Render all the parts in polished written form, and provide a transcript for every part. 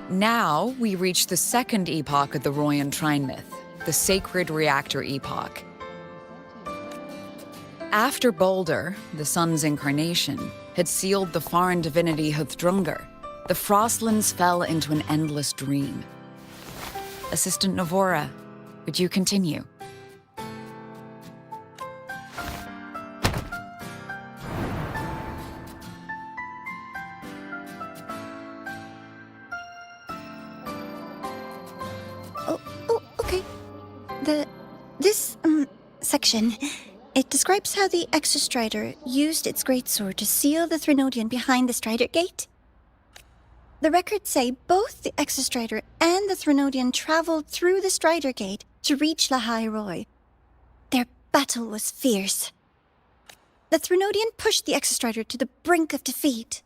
Now we reach the second epoch of the Royan Trine myth, the Sacred Reactor Epoch. After Balder, the sun's incarnation, had sealed the foreign divinity Huthdrungr, the Frostlands fell into an endless dream. Assistant Navora, would you continue? Okay. This section, it describes how the Exostrider used its greatsword to seal the Threnodian behind the Strider Gate. The records say both the Exostrider and the Threnodian traveled through the Strider Gate to reach Lahai Roy. Their battle was fierce. The Threnodian pushed the Exostrider to the brink of defeat.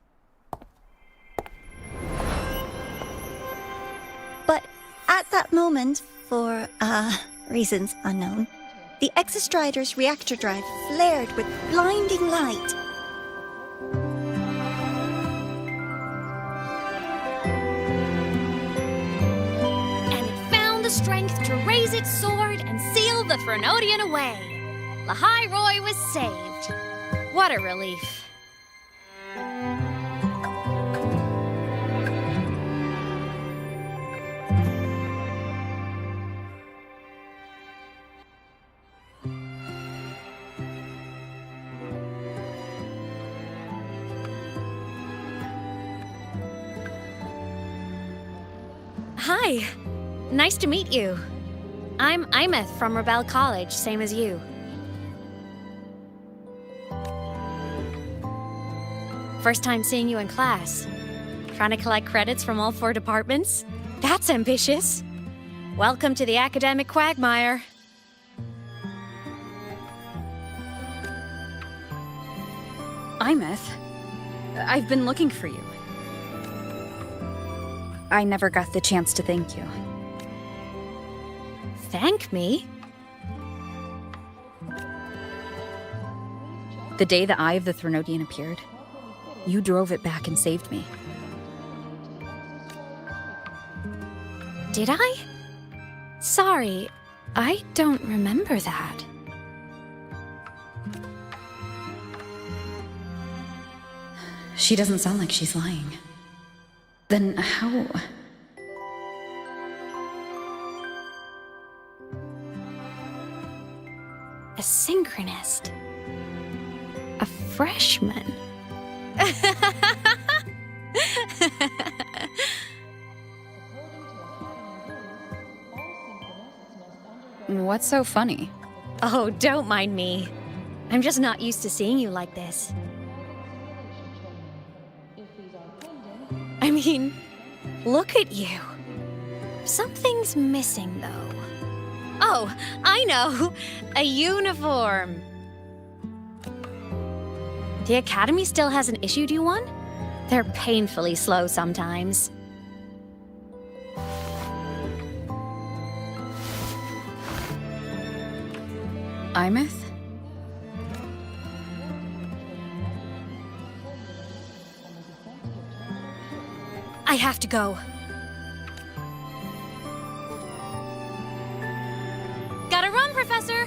But at that moment, for reasons unknown, the Exostrider's reactor drive flared with blinding light. Strength to raise its sword and seal the Threnodian away. Lahai Roy was saved. What a relief. Hi. Nice to meet you. I'm Aemeth from Rebel College, same as you. First time seeing you in class. Trying to collect credits from all 4 departments? That's ambitious. Welcome to the academic quagmire. Aemeth, I've been looking for you. I never got the chance to thank you. Thank me? The day the Eye of the Threnodian appeared, you drove it back and saved me. Did I? Sorry, I don't remember that. She doesn't sound like she's lying. Then how? A synchronist. A freshman. What's so funny? Oh, don't mind me. I'm just not used to seeing you like this. I mean, look at you. Something's missing, though. Oh, I know! A uniform! The Academy still hasn't issued you one? They're painfully slow sometimes. Aemeth? I have to go. Gotta run, Professor!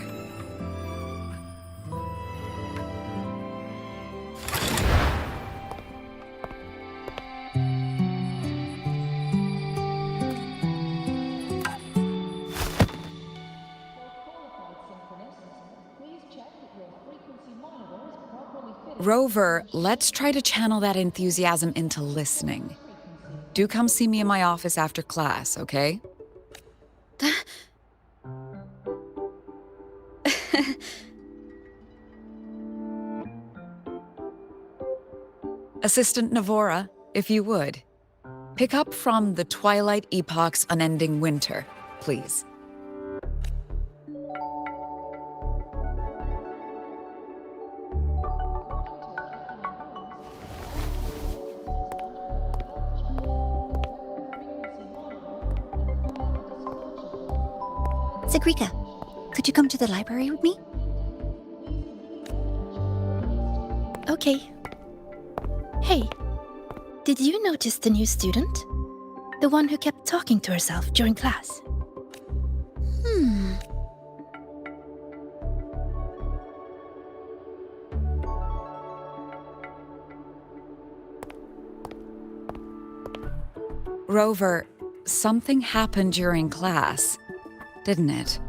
Rover, let's try to channel that enthusiasm into listening. Do come see me in my office after class, okay? Assistant Navora, if you would. Pick up from the Twilight Epoch's Unending Winter, please. Sigrika, could you come to the library with me? Okay. Hey, did you notice the new student? The one who kept talking to herself during class. Rover, something happened during class, didn't it?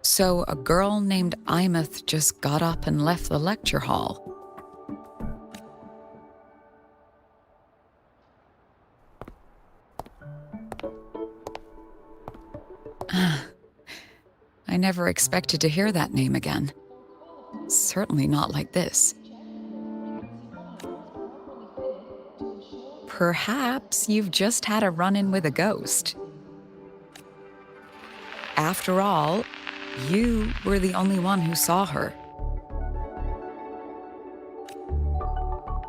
So a girl named Aemeth just got up and left the lecture hall. I never expected to hear that name again. Certainly not like this. Perhaps you've just had a run-in with a ghost. After all, you were the only one who saw her.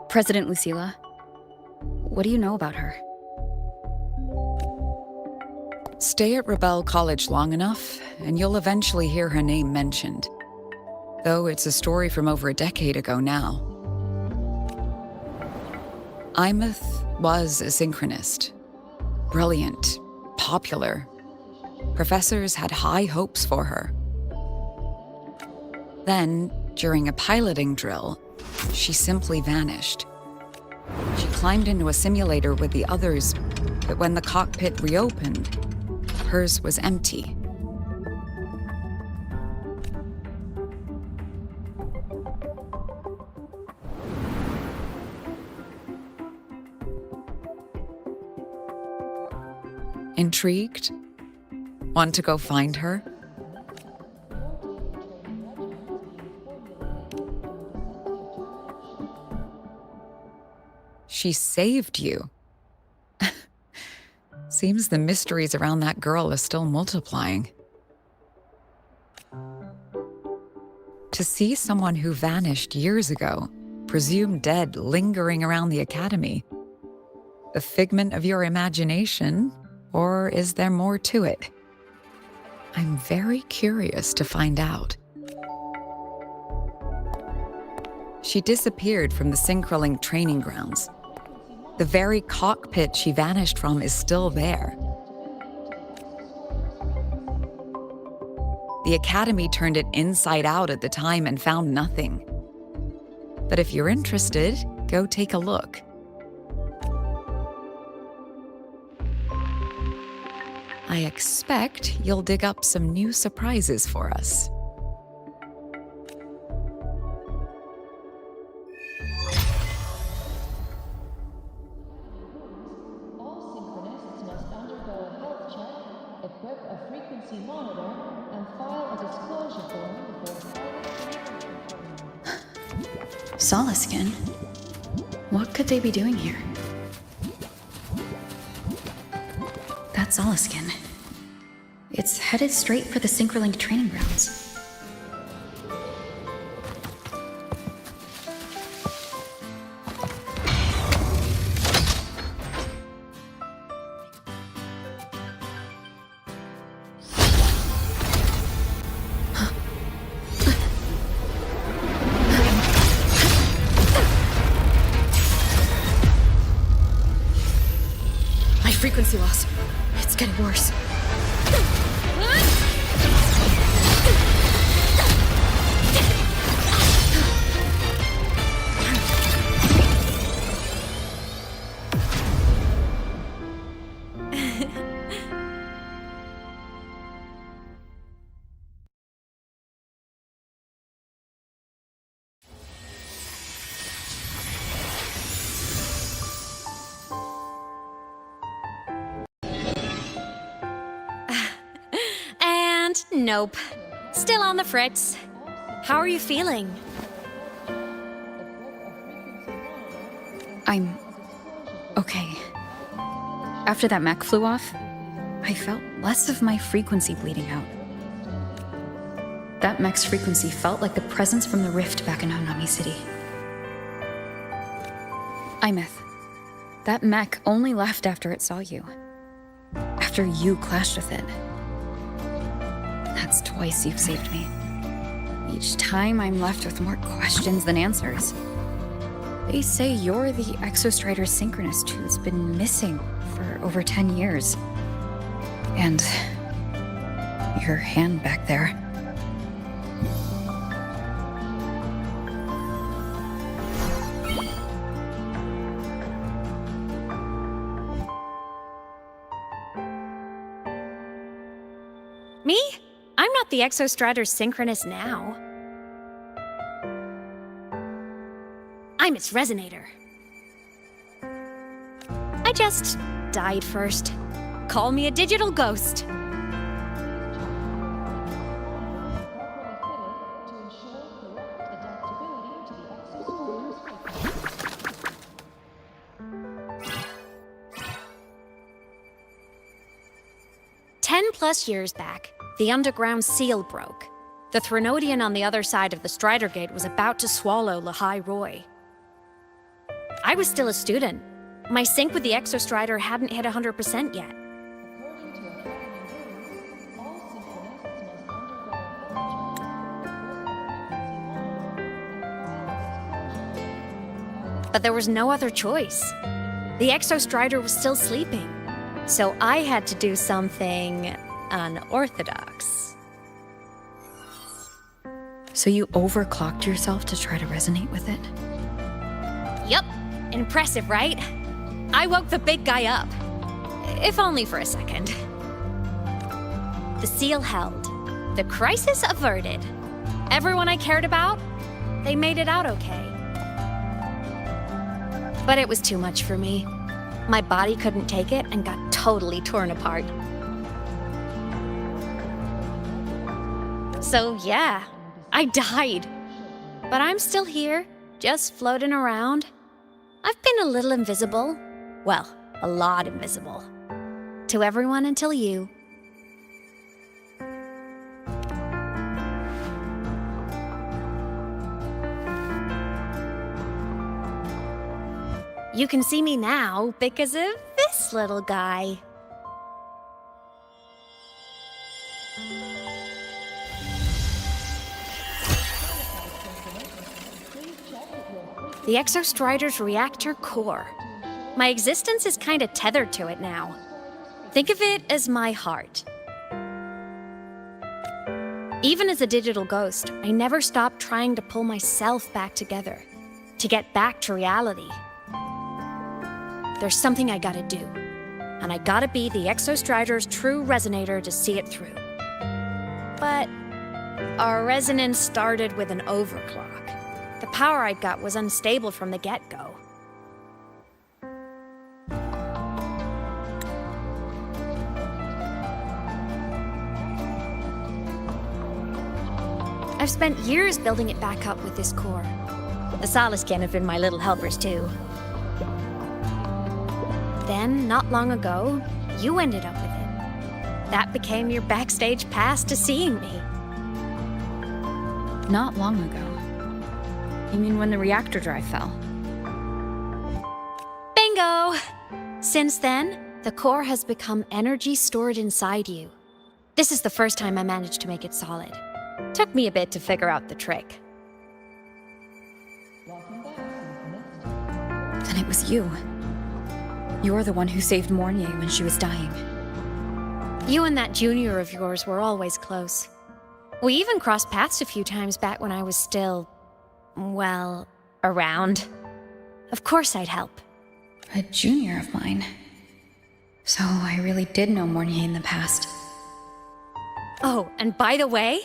President Lucilla, what do you know about her? Stay at Rebel College long enough, and you'll eventually hear her name mentioned. Though it's a story from over a decade ago now. Aemeth was a synchronist. Brilliant, popular. Professors had high hopes for her. Then, during a piloting drill, she simply vanished. She climbed into a simulator with the others, but when the cockpit reopened, hers was empty. Intrigued? Want to go find her? She saved you. Seems the mysteries around that girl are still multiplying. To see someone who vanished years ago, presumed dead, lingering around the academy. A figment of your imagination, or is there more to it? I'm very curious to find out. She disappeared from the Synchrolink training grounds. The very cockpit she vanished from is still there. The Academy turned it inside out at the time and found nothing. But if you're interested, go take a look. I expect you'll dig up some new surprises for us. Equip a frequency monitor and file a disclosure form before Solaskin? What could they be doing here? That's Solaskin. It's headed straight for the Synchrolink training grounds. Frequency loss. It's getting worse. Nope. Still on the fritz. How are you feeling? I'm okay. After that mech flew off, I felt less of my frequency bleeding out. That mech's frequency felt like the presence from the rift back in Honami City. Aemeth, that mech only left after it saw you. after you clashed with it. That's twice you've saved me. Each time I'm left with more questions than answers. They say you're the Exostrider synchronist who's been missing for over 10 years. And your hand back there. Me? I'm not the Exostrider synchronist now. I'm its resonator. I just died first. Call me a digital ghost. To ensure correct adaptability to the exosolar's 10+ years back, the underground seal broke. The Threnodian on the other side of the Strider Gate was about to swallow Lahai Roy. I was still a student. My sync with the Exostrider hadn't hit 100% yet. According to Academy rules, all synchronists must But there was no other choice. The Exostrider was still sleeping, so I had to do something unorthodox. So you overclocked yourself to try to resonate with it? Yup, impressive, right? I woke the big guy up. If only for a second. The seal held. The crisis averted. Everyone I cared about, they made it out okay. But it was too much for me. My body couldn't take it and got totally torn apart. So yeah, I died. But I'm still here, just floating around. I've been a little invisible. Well, a lot invisible. To everyone until you. You can see me now because of this little guy. The Exostrider's reactor core. My existence is kinda tethered to it now. Think of it as my heart. Even as a digital ghost, I never stopped trying to pull myself back together, to get back to reality. There's something I gotta do, and I gotta be the Exostrider's true resonator to see it through. But our resonance started with an overclock. The power I got was unstable from the get-go. I've spent years building it back up with this core. The Solaskin have been my little helpers too. Then, not long ago, you ended up with it. That became your backstage pass to seeing me. Not long ago. You mean when the reactor drive fell? Bingo! Since then, the core has become energy stored inside you. This is the first time I managed to make it solid. Took me a bit to figure out the trick. Then it was you. You're the one who saved Mornier when she was dying. You and that junior of yours were always close. We even crossed paths a few times back when I was still, well, around. Of course I'd help. A junior of mine. So I really did know Mornier in the past. Oh, and by the way,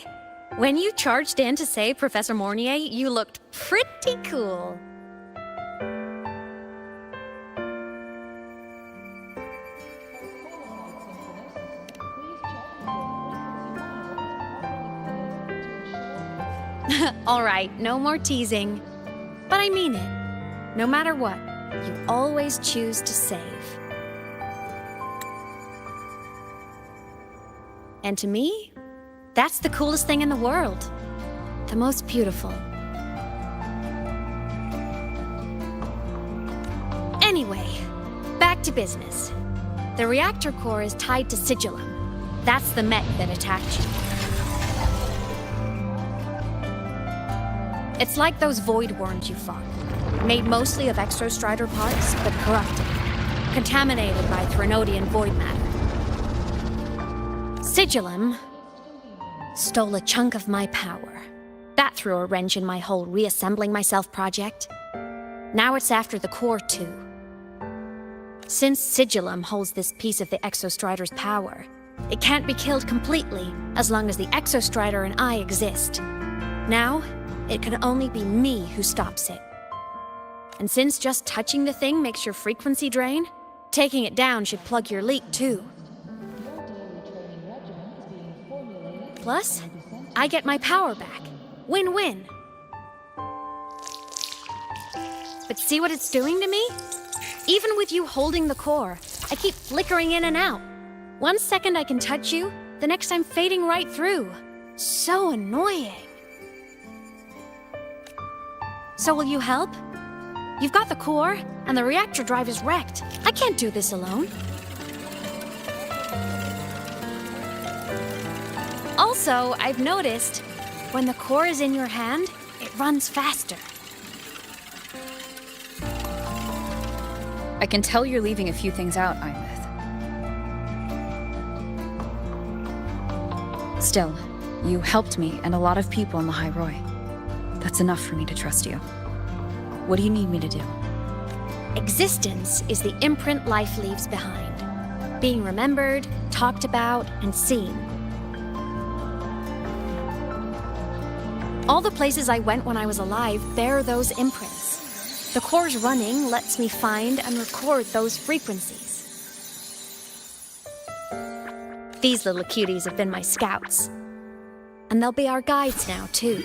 when you charged in to save Professor Mornier, you looked pretty cool. All right, no more teasing. But I mean it. No matter what, you always choose to save. And to me, that's the coolest thing in the world. The most beautiful. Anyway, back to business. The reactor core is tied to Sigillum. That's the mech that attacked you. It's like those void worms you fought. Made mostly of exostrider parts, but corrupted. Contaminated by Threnodian void matter. Sigillum stole a chunk of my power. That threw a wrench in my whole reassembling myself project. Now it's after the core too. Since Sigillum holds this piece of the Exostrider's power, it can't be killed completely as long as the Exostrider and I exist. Now, it can only be me who stops it. And since just touching the thing makes your frequency drain, taking it down should plug your leak too. Plus, I get my power back. Win-win. But see what it's doing to me? Even with you holding the core, I keep flickering in and out. 1 second I can touch you, the next I'm fading right through. So annoying. So will you help? You've got the core, and the reactor drive is wrecked. I can't do this alone. Also, I've noticed, when the core is in your hand, it runs faster. I can tell you're leaving a few things out, Aemeth. Still, you helped me and a lot of people in the High Roy. That's enough for me to trust you. What do you need me to do? Existence is the imprint life leaves behind. Being remembered, talked about, and seen. All the places I went when I was alive bear those imprints. The core's running lets me find and record those frequencies. These little cuties have been my scouts. And they'll be our guides now, too.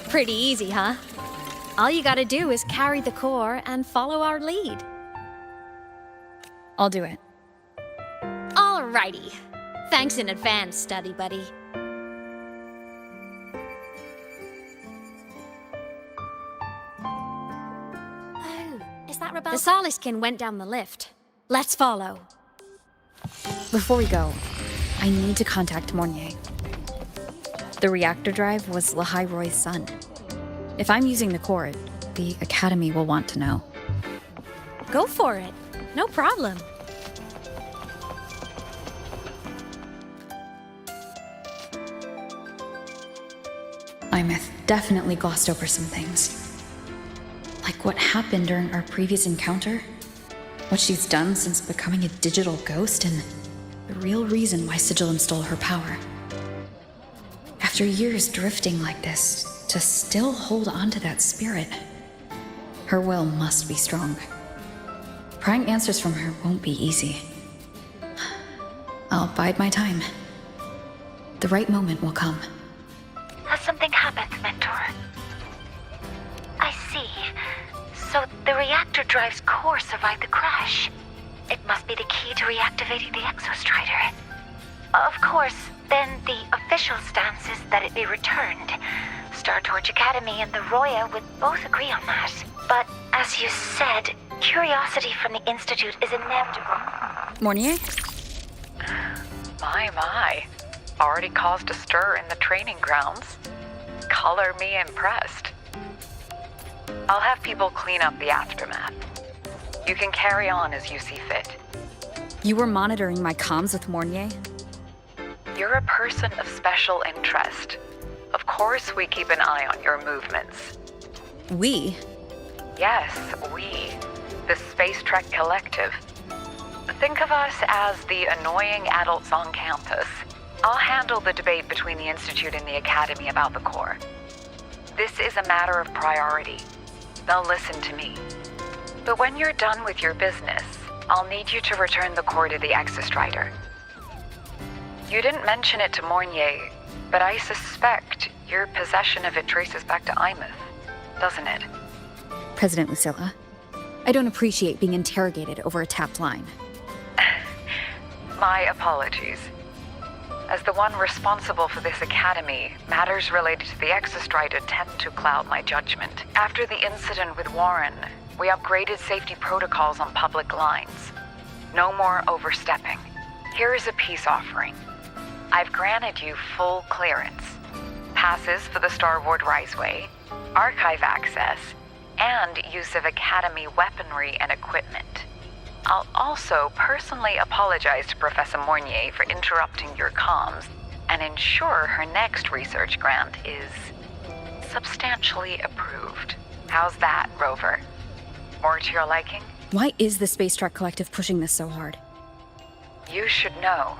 Pretty easy, huh? All you gotta do is carry the core and follow our lead. I'll do it. Alrighty. Thanks in advance, study buddy. Oh, is that Rebel? The Soliskin went down the lift. Let's follow. Before we go, I need to contact Mornier. The reactor drive was Lahai Roy's son. If I'm using the core, the Academy will want to know. Go for it. No problem. Aemeth definitely glossed over some things. Like what happened during our previous encounter, what she's done since becoming a digital ghost, and the real reason why Sigillum stole her power. After years drifting like this, to still hold on to that spirit, her will must be strong. Prying answers from her won't be easy. I'll bide my time. The right moment will come. Has something happened, Mentor? I see. So the reactor drive's core survived the crash. It must be the key to reactivating the Exostrider. Of course, then the official stance is that it be returned. Startorch Academy and the Roya would both agree on that. But as you said, curiosity from the Institute is inevitable. Mornier? My. Already caused a stir in the training grounds. Color me impressed. I'll have people clean up the aftermath. You can carry on as you see fit. You were monitoring my comms with Mornier? You're a person of special interest. Of course we keep an eye on your movements. We? Yes, we. The Space Trek Collective. Think of us as the annoying adults on campus. I'll handle the debate between the Institute and the Academy about the core. This is a matter of priority. They'll listen to me. But when you're done with your business, I'll need you to return the core to the Exostrider. You didn't mention it to Mornier, but I suspect your possession of it traces back to Aemeth. doesn't it? President Lucilla, I don't appreciate being interrogated over a tapped line. My apologies. As the one responsible for this academy, matters related to the Exostrider tend to cloud my judgment. After the incident with Warren, we upgraded safety protocols on public lines. No more overstepping. Here is a peace offering. I've granted you full clearance. Passes for the Starboard Riseway, archive access, and use of Academy weaponry and equipment. I'll also personally apologize to Professor Mornier for interrupting your comms and ensure her next research grant is substantially approved. How's that, Rover? More to your liking? Why is the Space Trek Collective pushing this so hard? You should know.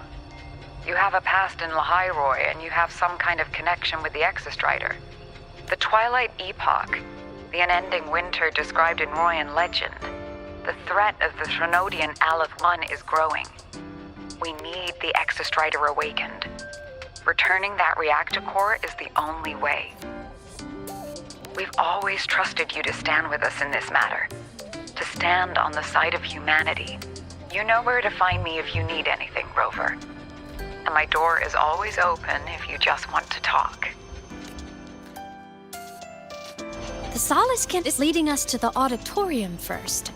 You have a past in Lahairoi, and you have some kind of connection with the Exostrider. The Twilight Epoch, the unending winter described in Royan legend. The threat of the Threnodian Aleth 1 is growing. We need the Exostrider awakened. Returning that reactor core is the only way. We've always trusted you to stand with us in this matter. To stand on the side of humanity. You know where to find me if you need anything, Rover. And my door is always open if you just want to talk. The Solace Kent is leading us to the auditorium first.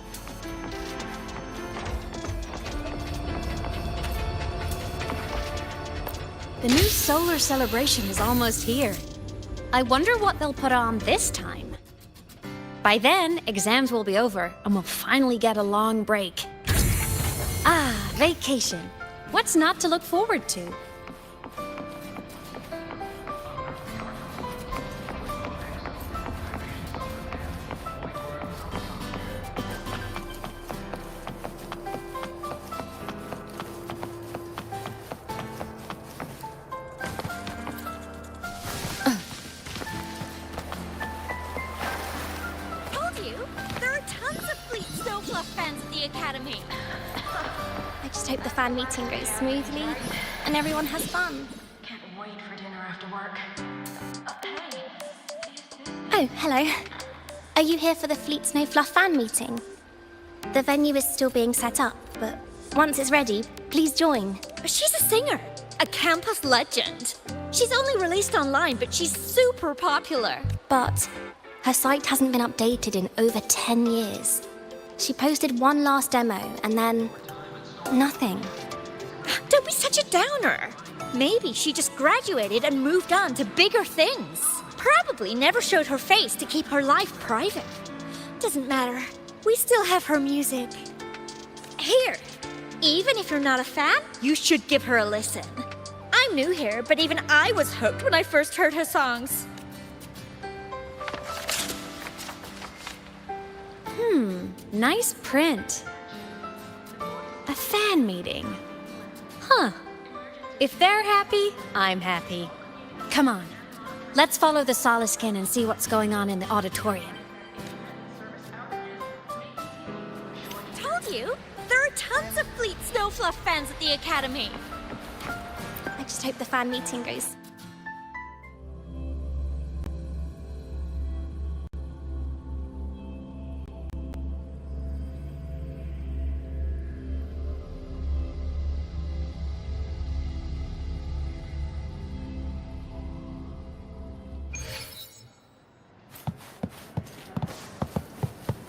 The new solar celebration is almost here. I wonder what they'll put on this time. By then, exams will be over, and we'll finally get a long break. Ah, vacation. What's not to look forward to? Told you, there are tons of Fleet Snowfluff fans at the Academy. I just hope the fan meeting goes smoothly and everyone has fun. Can't wait for dinner after work. Oh, hello. Are you here for the Fleet Snowfluff fan meeting? The venue is still being set up, but once it's ready, please join. She's a singer, a campus legend. She's only released online, but she's super popular. But her site hasn't been updated in over 10 years. She posted one last demo and then nothing. Don't be such a downer. Maybe she just graduated and moved on to bigger things. Probably never showed her face to keep her life private. Doesn't matter. We still have her music. Here, even if you're not a fan, you should give her a listen. I'm new here, but even I was hooked when I first heard her songs. Nice print. A fan meeting. Huh. If they're happy, I'm happy. Come on. Let's follow the Solaskin and see what's going on in the auditorium. Told you, there are tons of Fleet Snowfluff fans at the Academy. I just hope the fan meeting goes.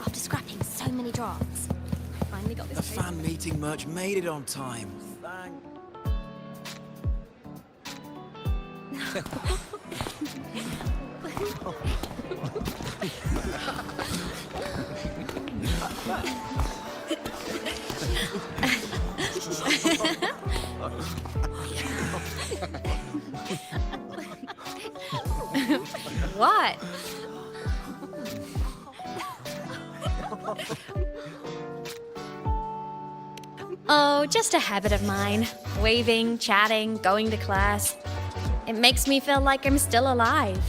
After scrapping so many drafts, I finally got this. The fan meeting merch made it on time. Thank. What? Oh, just a habit of mine. Waving, chatting, going to class. It makes me feel like I'm still alive.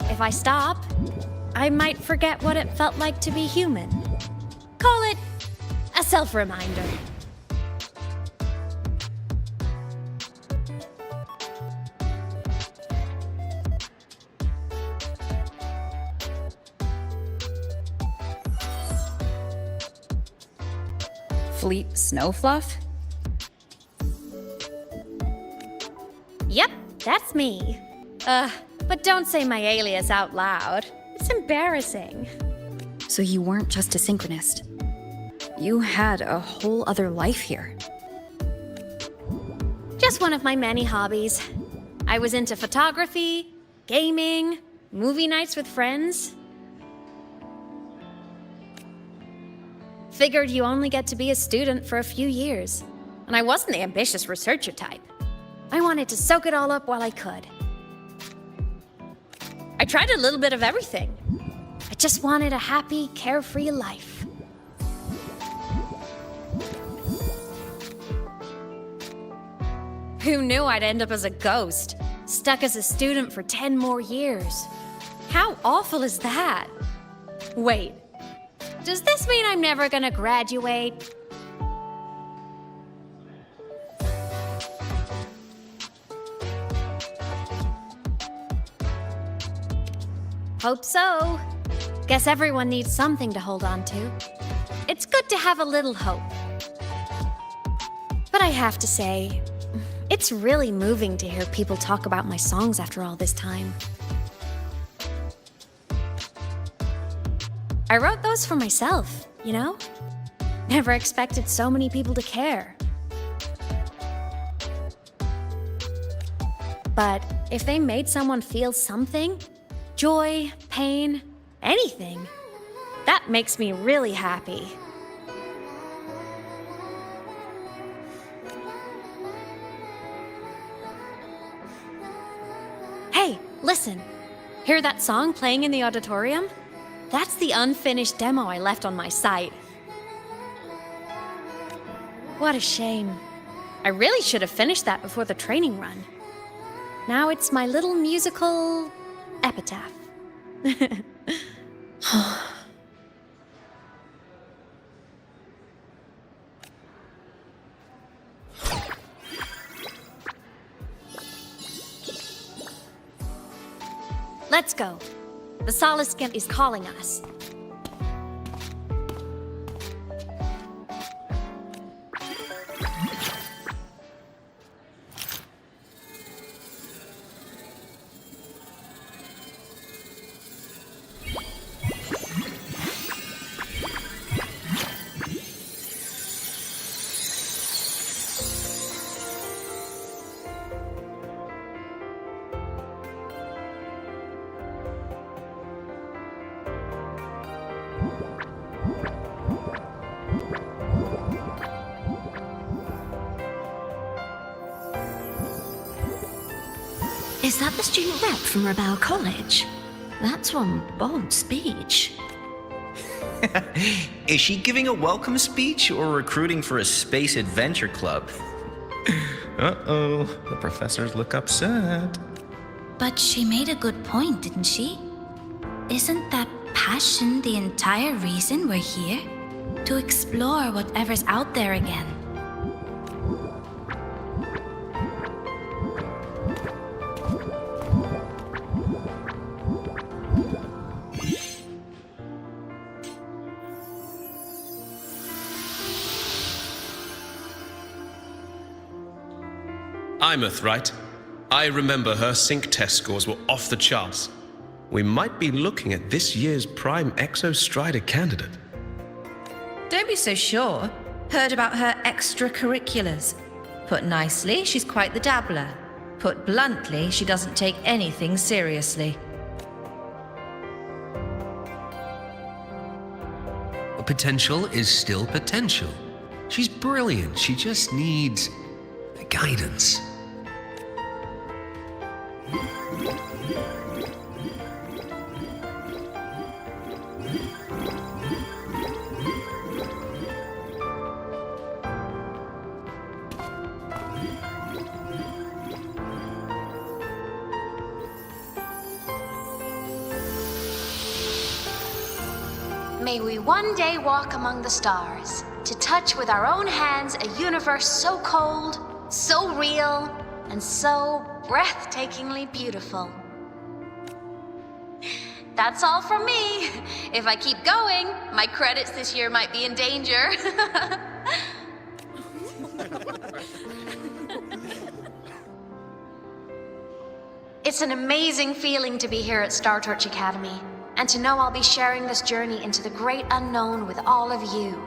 If I stop, I might forget what it felt like to be human. Call it a self-reminder. Fleet Snow Fluff? Yep, that's me. But don't say my alias out loud. It's embarrassing. So you weren't just a synchronist. You had a whole other life here. Just one of my many hobbies. I was into photography, gaming, movie nights with friends. Figured you only get to be a student for a few years. And I wasn't the ambitious researcher type. I wanted to soak it all up while I could. I tried a little bit of everything. I just wanted a happy, carefree life. Who knew I'd end up as a ghost, stuck as a student for 10 more years? How awful is that? Wait, does this mean I'm never gonna graduate? Hope so. Guess everyone needs something to hold on to. It's good to have a little hope. But I have to say, it's really moving to hear people talk about my songs after all this time. I wrote those for myself, you know? Never expected so many people to care. But if they made someone feel something, joy, pain, anything, that makes me really happy. Hey, listen. Hear that song playing in the auditorium? That's the unfinished demo I left on my site. What a shame. I really should have finished that before the training run. Now it's my little musical epitaph. Let's go. The Solace Skimp is calling us. Is that the student rep from Rebel College? That's one bold speech. Is she giving a welcome speech or recruiting for a space adventure club? Uh-oh, the professors look upset. But she made a good point, didn't she? Isn't that passion the entire reason we're here? To explore whatever's out there again. Aemeth, right? I remember her sync test scores were off the charts. We might be looking at this year's prime Exostrider candidate. Don't be so sure. Heard about her extracurriculars. Put nicely, she's quite the dabbler. Put bluntly, she doesn't take anything seriously. Potential is still potential. She's brilliant. She just needs guidance. May we one day walk among the stars, to touch with our own hands a universe so cold, so real, and so breathtakingly beautiful. That's all from me. If I keep going, my credits this year might be in danger. It's an amazing feeling to be here at Star Torch Academy, and to know I'll be sharing this journey into the great unknown with all of you.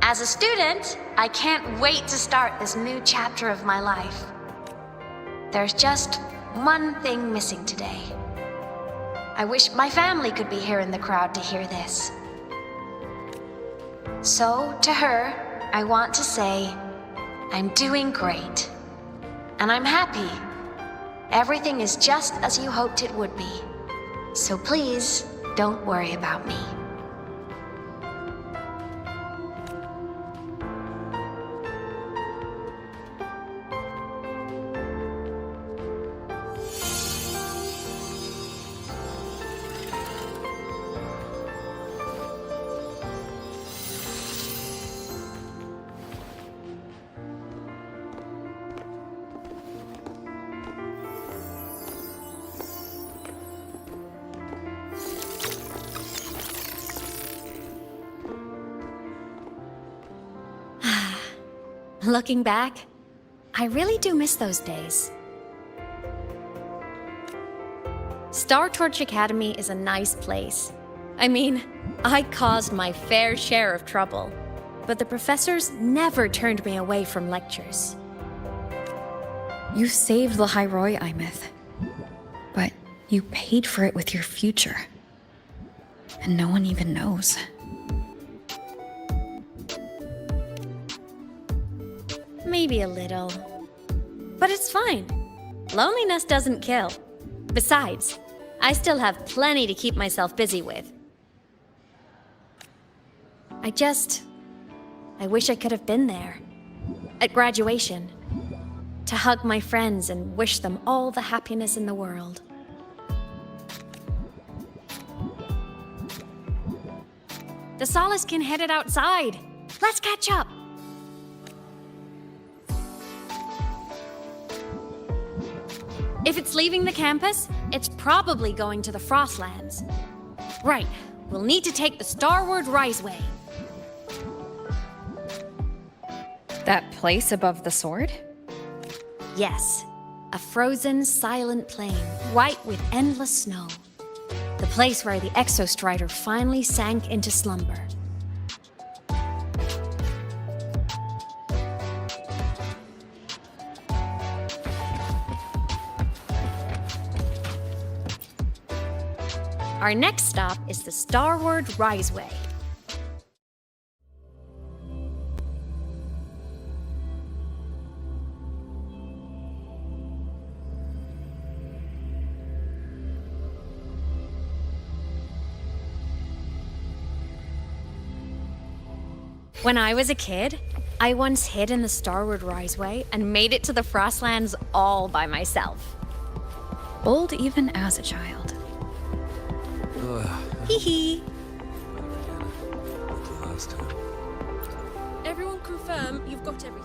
As a student, I can't wait to start this new chapter of my life. There's just one thing missing today. I wish my family could be here in the crowd to hear this. So, to her, I want to say, I'm doing great. And I'm happy. Everything is just as you hoped it would be. So please, don't worry about me. Looking back, I really do miss those days. Star Torch Academy is a nice place. I mean, I caused my fair share of trouble, but the professors never turned me away from lectures. You saved the Hyroi, Aemeth. But you paid for it with your future. And no one even knows. Maybe a little. But it's fine. Loneliness doesn't kill. Besides, I still have plenty to keep myself busy with. I wish I could have been there. At graduation. To hug my friends and wish them all the happiness in the world. The Solaskin headed outside. Let's catch up. If it's leaving the campus, it's probably going to the Frostlands. Right, we'll need to take the Starward Riseway. That place above the sword? Yes, a frozen, silent plain, white with endless snow. The place where the Exostrider finally sank into slumber. Our next stop is the Starward Riseway. When I was a kid, I once hid in the Starward Riseway and made it to the Frostlands all by myself. Bold even as a child. Hee hee. Last time. Everyone confirm you've got everything.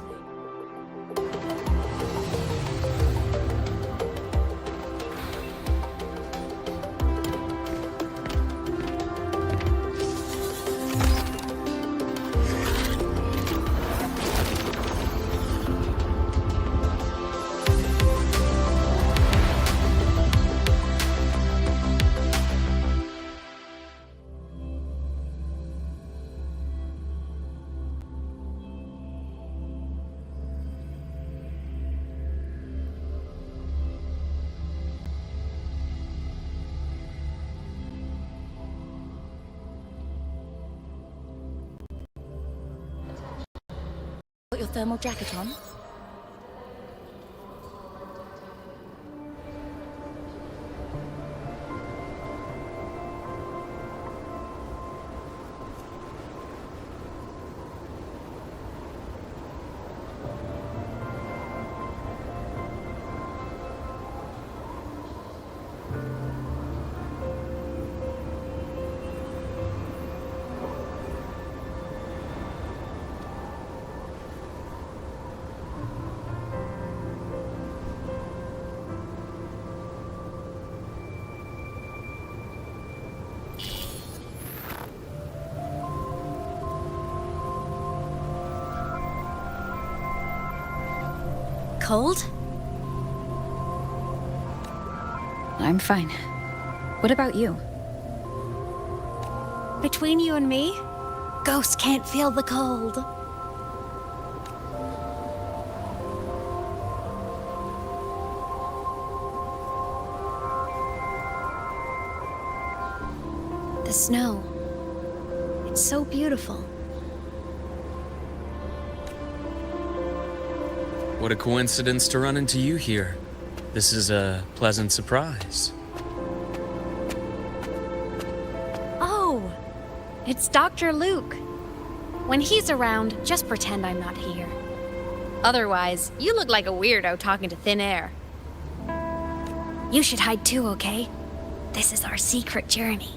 Put your thermal jacket on. cold? I'm fine. What about you? Between you and me, ghosts can't feel the cold. The snow. It's so beautiful. What a coincidence to run into you here. This is a pleasant surprise. Oh, it's Dr. Luke. When he's around, just pretend I'm not here. Otherwise, you look like a weirdo talking to thin air. You should hide too, okay? This is our secret journey.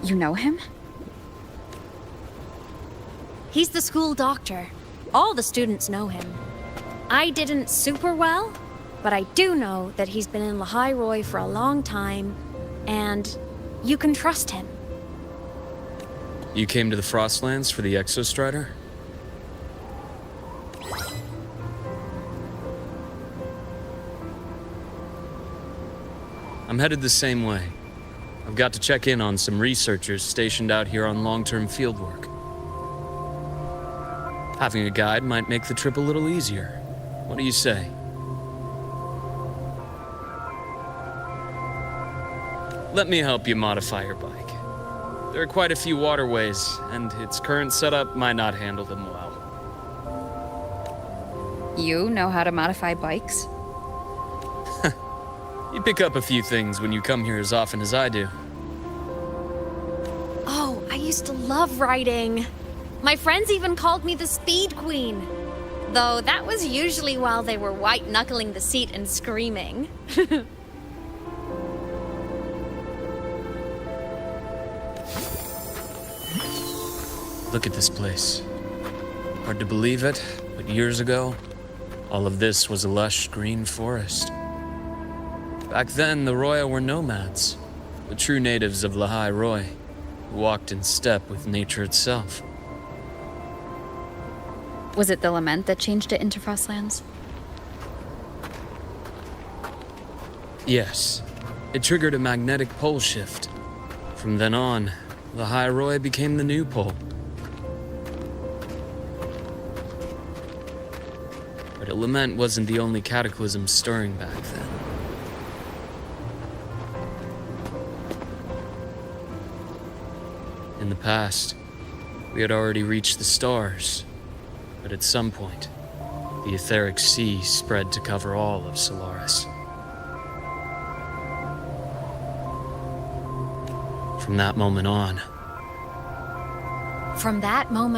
You know him? He's the school doctor. All the students know him. I didn't super well, but I do know that he's been in Lehigh Roy for a long time, and you can trust him. You came to the Frostlands for the Exostrider? I'm headed the same way. I've got to check in on some researchers stationed out here on long-term fieldwork. Having a guide might make the trip a little easier. What do you say? Let me help you modify your bike. There are quite a few waterways, and its current setup might not handle them well. You know how to modify bikes? You pick up a few things when you come here as often as I do. Oh, I used to love riding. My friends even called me the Speed Queen. Though that was usually while they were white-knuckling the seat and screaming. Look at this place. Hard to believe it, but years ago, all of this was a lush green forest. Back then, the Roya were nomads, the true natives of Lehigh Roy, who walked in step with nature itself. Was it the lament that changed it into Frostlands? Yes, it triggered a magnetic pole shift. From then on, Lehigh Roy became the new pole. But a lament wasn't the only cataclysm stirring back then. In the past, we had already reached the stars, but at some point, the etheric sea spread to cover all of Solaris. From that moment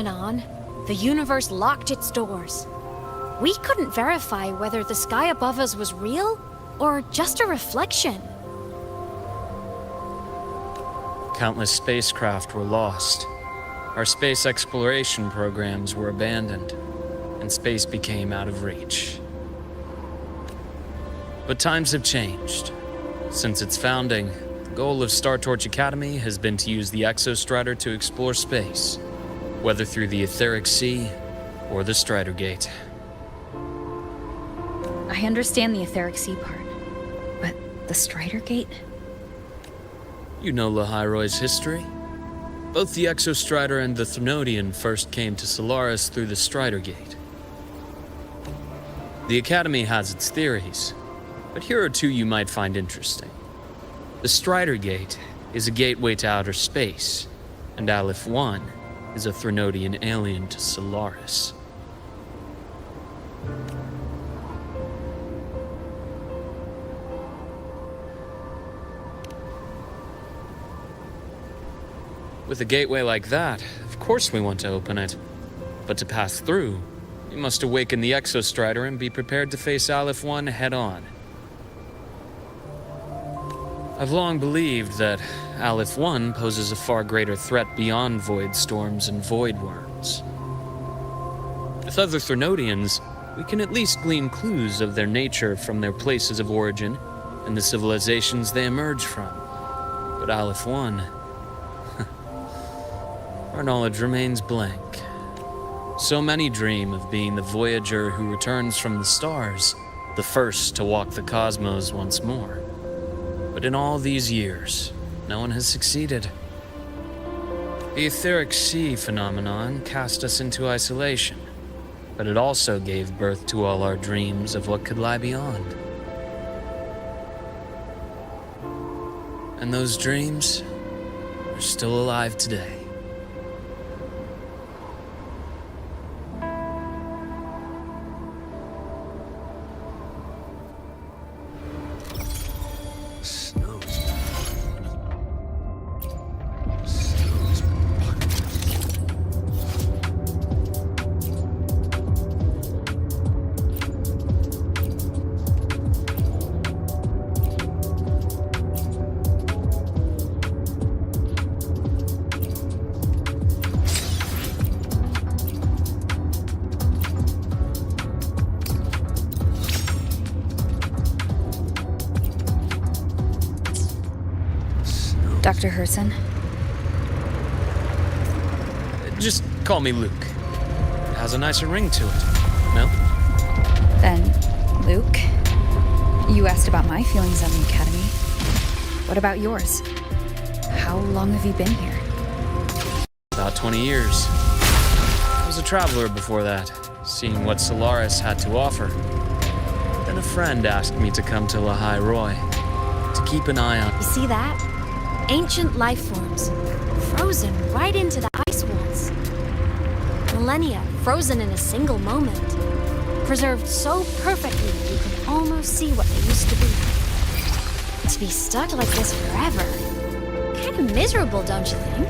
on, the universe locked its doors. We couldn't verify whether the sky above us was real or just a reflection. countless spacecraft were lost. Our space exploration programs were abandoned, and space became out of reach. But times have changed. Since its founding, the goal of Star Torch Academy has been to use the Exostrider to explore space, whether through the Etheric Sea or the Strider Gate. I understand the Etheric Sea part, but the Strider Gate? You know Lehigh Roy's history. Both the Exostrider and the Threnodian first came to Solaris through the Strider Gate. The Academy has its theories, but here are two you might find interesting. The Strider Gate is a gateway to outer space, and Aleph 1 is a Threnodian alien to Solaris. With a gateway like that, of course we want to open it. But to pass through, we must awaken the Exostrider and be prepared to face Aleph 1 head-on. I've long believed that Aleph 1 poses a far greater threat beyond void storms and void worms. With other Threnodians, we can at least glean clues of their nature from their places of origin and the civilizations they emerge from. But Aleph 1... our knowledge remains blank. So many dream of being the voyager who returns from the stars, the first to walk the cosmos once more. But in all these years, no one has succeeded. The etheric sea phenomenon cast us into isolation, but it also gave birth to all our dreams of what could lie beyond. And those dreams are still alive today. Dr. Herson? Just call me Luke. It has a nicer ring to it, no? Then, Luke, you asked about my feelings on the Academy. What about yours? How long have you been here? About 20 years. I was a traveler before that, seeing what Solaris had to offer. Then a friend asked me to come to Lahai Roy, to keep an eye on... You see that? Ancient life forms, frozen right into the ice walls. Millennia frozen in a single moment, preserved so perfectly you can almost see what they used to be. To be stuck like this forever, kind of miserable, don't you think?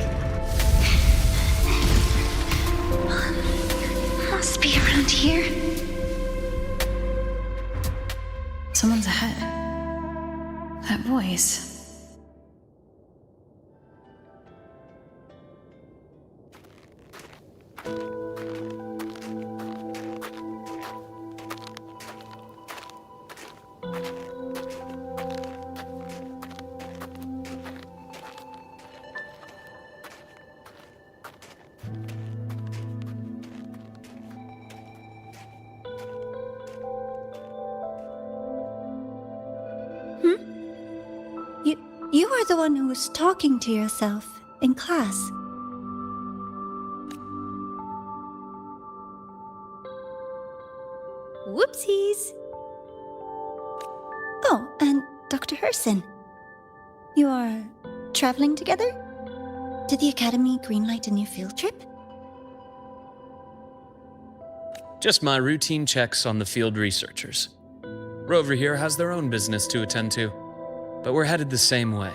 Must be around here. Someone's ahead. That voice. You were the one who was talking to yourself in class. Whoopsies! Oh, and Dr. Herson. You are traveling together? Did the Academy greenlight a new field trip? Just my routine checks on the field researchers. Rover here has their own business to attend to, but we're headed the same way.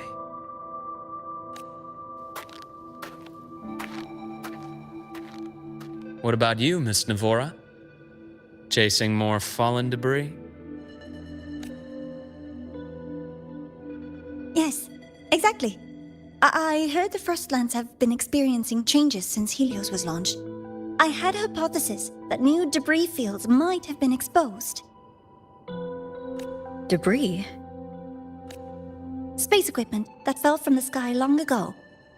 What about you, Miss Navora? Chasing more fallen debris? Yes, exactly. I heard the Frostlands have been experiencing changes since Helios was launched. I had a hypothesis that new debris fields might have been exposed. Debris? Space equipment that fell from the sky long ago.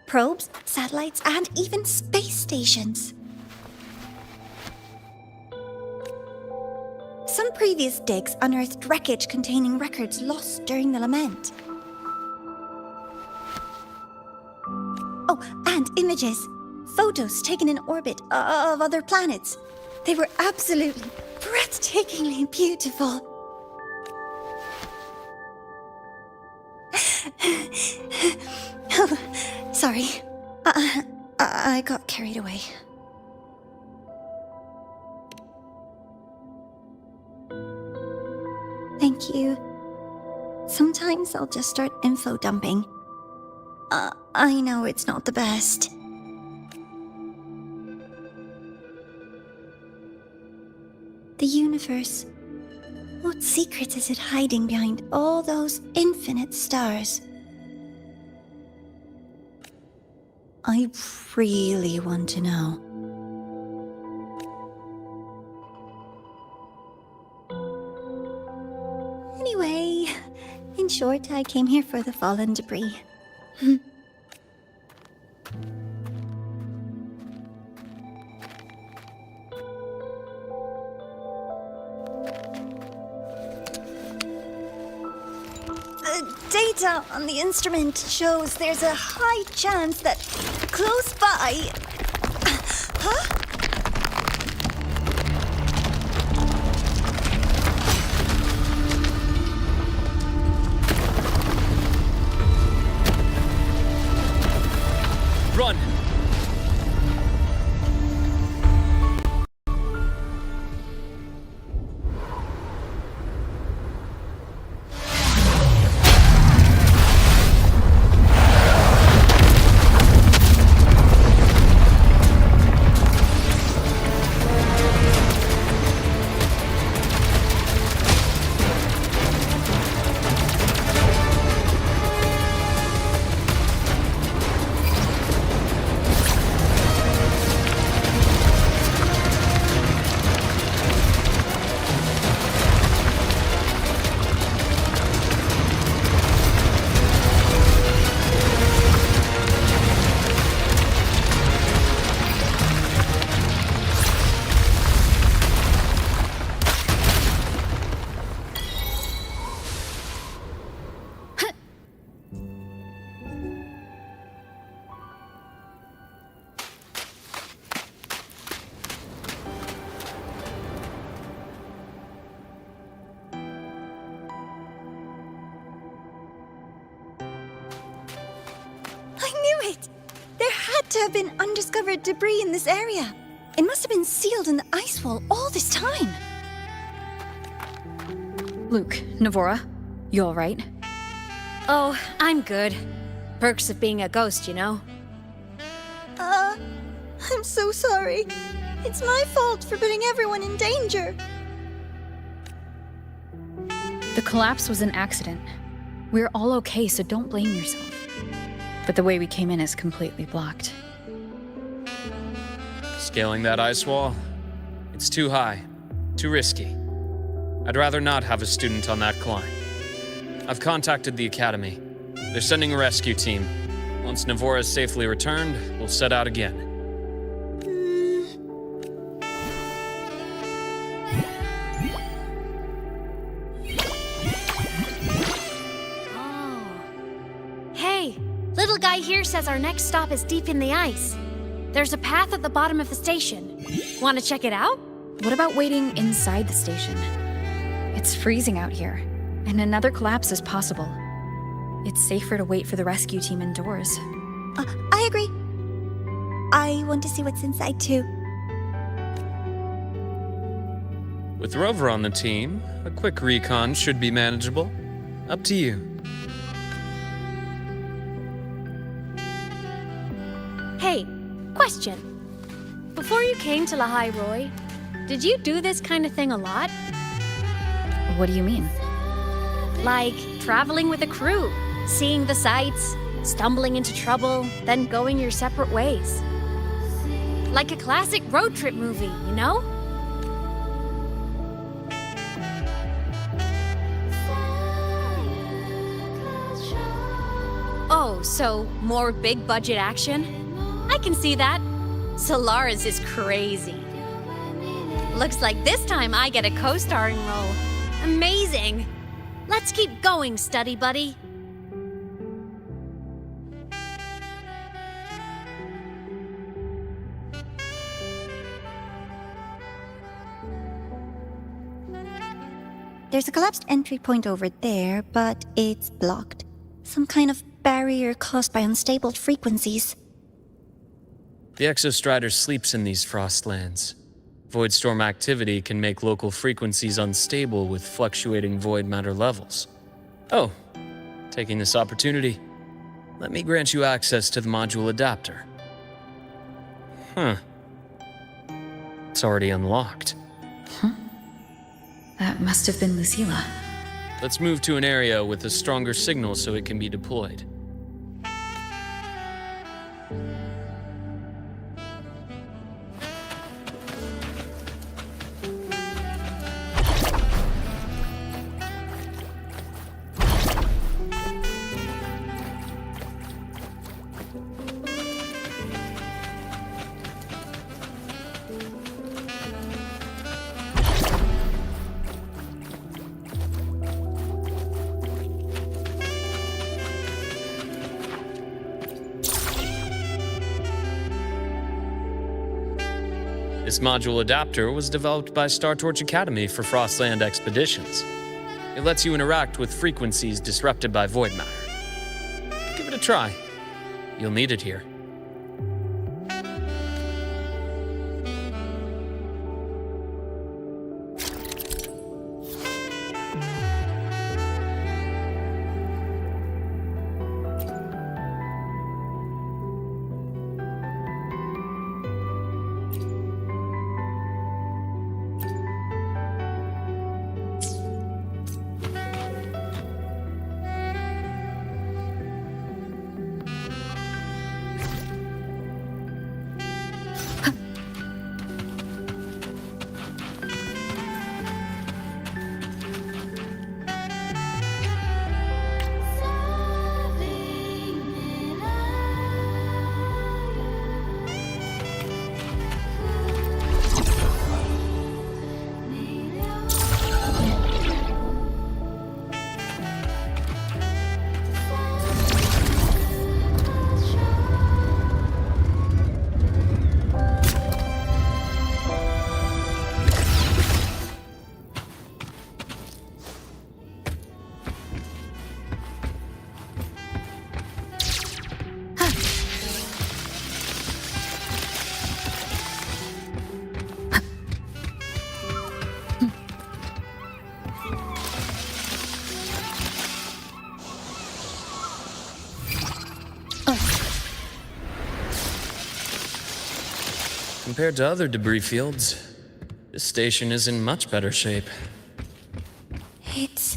Probes, satellites, and even space stations. Some previous digs unearthed wreckage containing records lost during the lament. Oh, and images. Photos taken in orbit of other planets. They were absolutely breathtakingly beautiful. Oh, sorry. I got carried away. Thank you. Sometimes I'll just start info dumping. I know it's not the best. The universe. What secret is it hiding behind all those infinite stars? I really want to know. Anyway, in short, I came here for the fallen debris. data on the instrument shows there's a high chance that close by... Huh? Run! To have been undiscovered debris in this area. It must have been sealed in the ice wall all this time. Luke, Navora, you all right? Oh, I'm good. Perks of being a ghost, you know? I'm so sorry. It's my fault for putting everyone in danger. The collapse was an accident. We're all okay, so don't blame yourself. But the way we came in is completely blocked. Scaling that ice wall? It's too high, too risky. I'd rather not have a student on that climb. I've contacted the academy. They're sending a rescue team. Once Navora is safely returned, we'll set out again. Little guy here says our next stop is deep in the ice. There's a path at the bottom of the station. Want to check it out? What about waiting inside the station? It's freezing out here, and another collapse is possible. It's safer to wait for the rescue team indoors. I agree. I want to see what's inside too. With Rover on the team, a quick recon should be manageable. Up to you. Hey, question. Before you came to Lahai Roy, did you do this kind of thing a lot? What do you mean? Like traveling with a crew, seeing the sights, stumbling into trouble, then going your separate ways. Like a classic road trip movie, you know? Oh, so more big budget action? I can see that. Solaris is crazy. Looks like this time I get a co-starring role. Amazing. Let's keep going, study buddy. There's a collapsed entry point over there, but it's blocked. Some kind of barrier caused by unstable frequencies. The Exostrider sleeps in these frostlands. Void storm activity can make local frequencies unstable with fluctuating void matter levels. Oh, taking this opportunity, let me grant you access to the module adapter. Huh. It's already unlocked. Huh? That must have been Lucilla. Let's move to an area with a stronger signal so it can be deployed. This module adapter was developed by Star Torch Academy for Frostland expeditions. It lets you interact with frequencies disrupted by void matter. Give it a try. You'll need it here. Compared to other debris fields, this station is in much better shape. It's